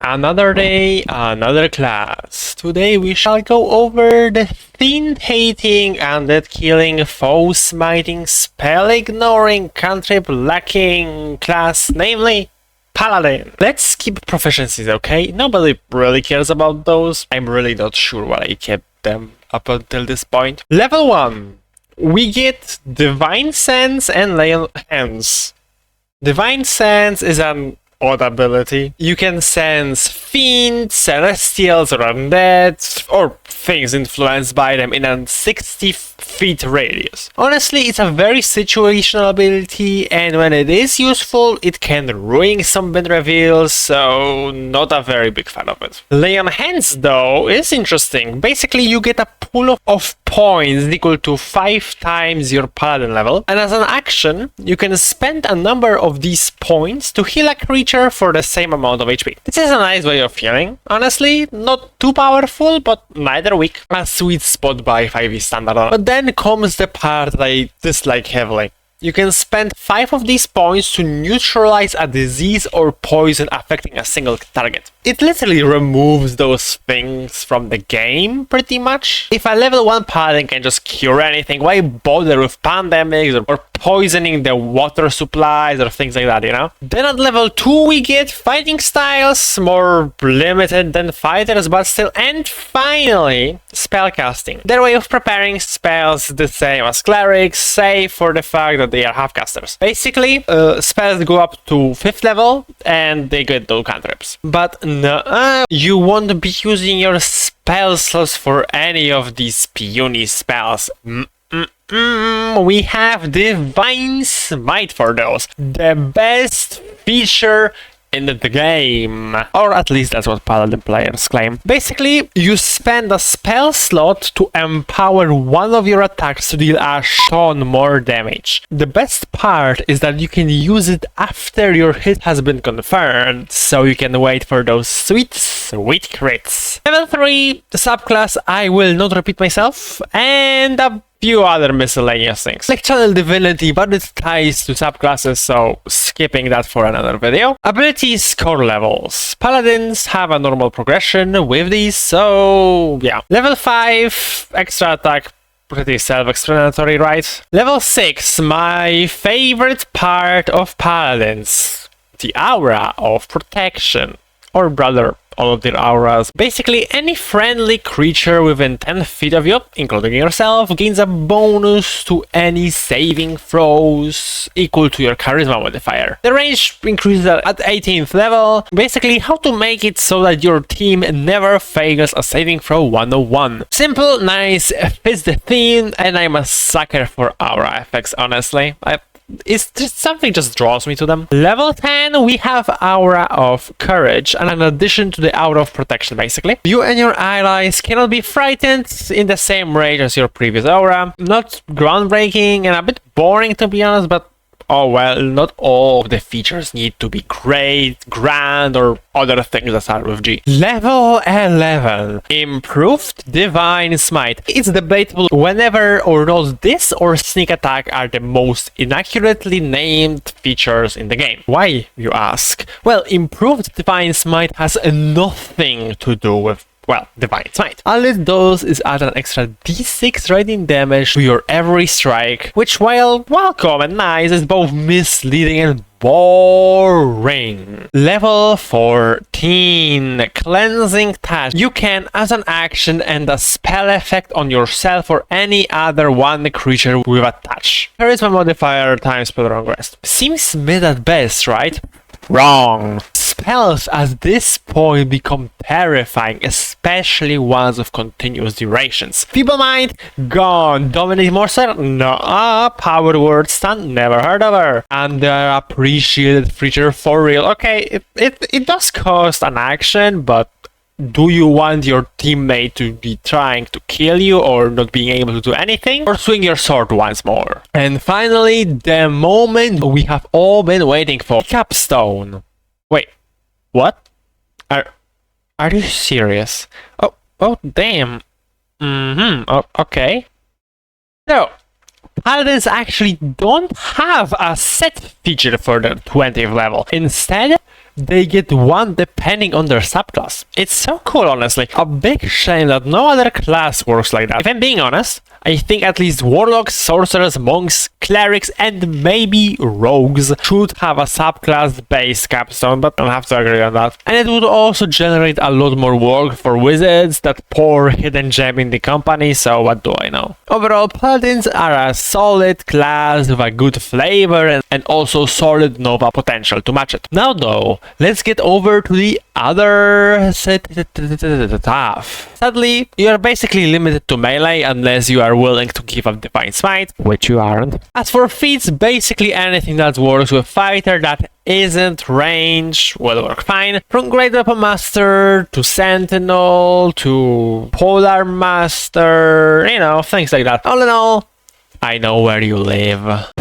Another day, another class. Today we shall go over the fiend-hating, undead-killing, foe-smiting, spell-ignoring, cantrip-lacking class, namely Paladin. Let's skip proficiencies, okay? Nobody really cares about those. I'm really not sure why I kept them up until this point. Level 1. We get Divine Sense and Lay on Hands. Divine Sense is an odd ability. You can sense fiends, celestials, or undead, or things influenced by them in a 60 feet radius. Honestly, it's a very situational ability, and when it is useful, it can ruin some bin reveals, so not a very big fan of it. Lay on Hands, though, is interesting. Basically, you get a pool of points equal to 5 times your Paladin level, and as an action, you can spend a number of these points to heal a creature for the same amount of HP. This is a nice way of healing. Honestly, not too powerful, but neither weak. A sweet spot by 5e standard. But then comes the part that I dislike heavily. You can spend 5 of these points to neutralize a disease or poison affecting a single target. It literally removes those things from the game, pretty much. If a level 1 paladin can just cure anything, why bother with pandemics or poisoning the water supplies or things like that, you know? Then at level 2 we get fighting styles, more limited than fighters, but still. And finally, spellcasting. Their way of preparing spells the same as clerics, save for the fact that they are half-casters. Basically, spells go up to 5th level and they get those cantrips. But no, you won't be using your spell slots for any of these puny spells. We have Divine Smite for those. The best feature in the game. Or at least that's what Paladin players claim. Basically, you spend a spell slot to empower one of your attacks to deal a ton more damage. The best part is that you can use it after your hit has been confirmed, so you can wait for those sweet crits. Level 3, the subclass, I will not repeat myself, and a few other miscellaneous things, like Channel Divinity, but it ties to subclasses, so skipping that for another video. Abilities core levels. Paladins have a normal progression with these, so yeah. Level 5, extra attack, pretty self-explanatory, right? Level 6, my favorite part of Paladins, the aura of protection, or rather, all of their auras. Basically, any friendly creature within 10 feet of you, including yourself, gains a bonus to any saving throws equal to your charisma modifier. The range increases at 18th level. Basically, how to make it so that your team never fails a saving throw 101. Simple, nice, fits the theme, and I'm a sucker for aura effects, honestly. It's just something just draws me to them. Level 10, we have Aura of Courage, and an addition to the Aura of Protection, basically. You and your allies cannot be frightened in the same range as your previous aura. Not groundbreaking and a bit boring, to be honest, but oh well, not all of the features need to be great, grand, or other things that start with G. Level 11. Improved Divine Smite. It's debatable whenever or not this or Sneak Attack are the most inaccurately named features in the game. Why, you ask? Well, Improved Divine Smite has nothing to do with, well, Divine Smite. All it does is add an extra d6 radiant damage to your every strike, which, while welcome and nice, is both misleading and boring. Level 14. Cleansing Touch. You can, as an action, end a spell effect on yourself or any other one creature with a touch. Charisma modifier times spell long rest. Seems mid at best, right? Wrong. Spells at this point become terrifying, especially ones of continuous durations. Feeble Mind, gone. Dominate Morser, no. Power Word Stun, never heard of her. Underappreciated feature for real. Okay, it does cost an action, but do you want your teammate to be trying to kill you or not being able to do anything? Or swing your sword once more? And finally, the moment we have all been waiting for. Capstone. Wait, what? Are you serious? Oh damn. Oh, okay. So, Paladins actually don't have a set feature for the 20th level. Instead, they get one depending on their subclass. It's so cool, honestly. A big shame that no other class works like that. If I'm being honest, I think at least warlocks, sorcerers, monks, clerics, and maybe rogues should have a subclass based capstone, but I don't have to agree on that. And it would also generate a lot more work for wizards, that poor hidden gem in the company, so what do I know. Overall, paladins are a solid class with a good flavor and also solid nova potential to match it. Now though, let's get over to the other stuff. Sadly, you are basically limited to melee unless you are willing to give up Divine Smite, which you aren't. As for feats, basically anything that works with fighter that isn't range will work fine. From Great Weapon Master to Sentinel to Polar Master, you know, things like that. All in all, I know where you live.